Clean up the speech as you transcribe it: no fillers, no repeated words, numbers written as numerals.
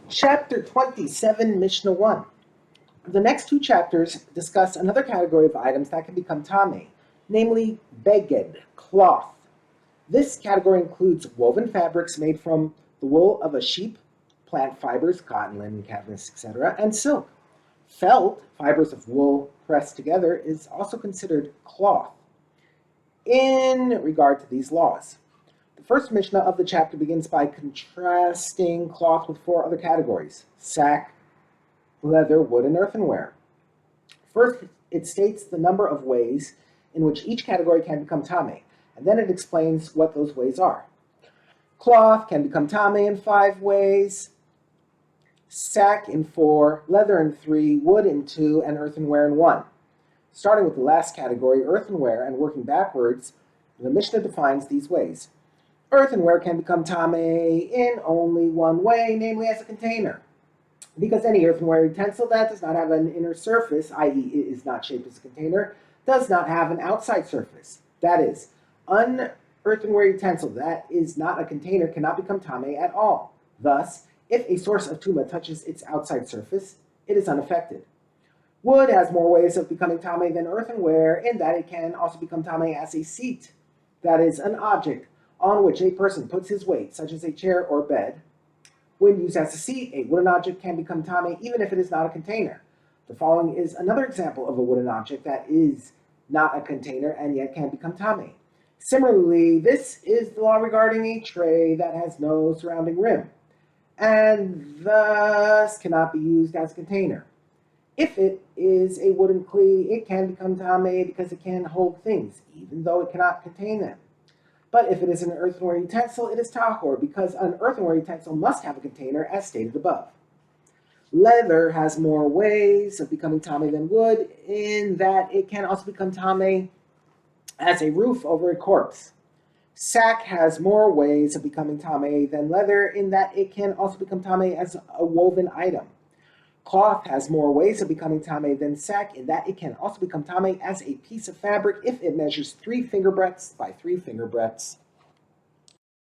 Chapter 27, Mishnah 1. The next two chapters discuss another category of items that can become tameh, namely beged, cloth. This category includes woven fabrics made from the wool of a sheep, plant fibers, cotton, linen, canvas, etc., and silk. Felt, fibers of wool pressed together, is also considered cloth. In regard to these laws, the first Mishnah of the chapter begins by contrasting cloth with four other categories: sack, leather, wood, and earthenware. First, it states the number of ways in which each category can become tameh, and then it explains what those ways are. Cloth can become tameh in 5 ways, sack in 4, leather in 3, wood in 2, and earthenware in 1. Starting with the last category, earthenware, and working backwards, the Mishnah defines these ways. Earthenware can become tameh in only one way, namely as a container. Because any earthenware utensil that does not have an inner surface, i.e. it is not shaped as a container, does not have an outside surface. That is, an earthenware utensil that is not a container cannot become tameh at all. Thus, if a source of tumah touches its outside surface, it is unaffected. Wood has more ways of becoming tameh than earthenware in that it can also become tameh as a seat. That is, an object on which a person puts his weight, such as a chair or bed. When used as a seat, a wooden object can become tameh even if it is not a container. The following is another example of a wooden object that is not a container and yet can become tameh. Similarly, this is the law regarding a tray that has no surrounding rim, and thus cannot be used as a container. If it is a wooden kli, it can become tameh because it can hold things, even though it cannot contain them. But if it is an earthenware utensil, it is tahor, because an earthenware utensil must have a container, as stated above. Leather has more ways of becoming tameh than wood, in that it can also become tameh as a roof over a corpse. Sack has more ways of becoming tameh than leather, in that it can also become tameh as a woven item. Cloth has more ways of becoming tameh than sack, in that it can also become tameh as a piece of fabric if it measures 3 finger breadths by 3 finger breadths.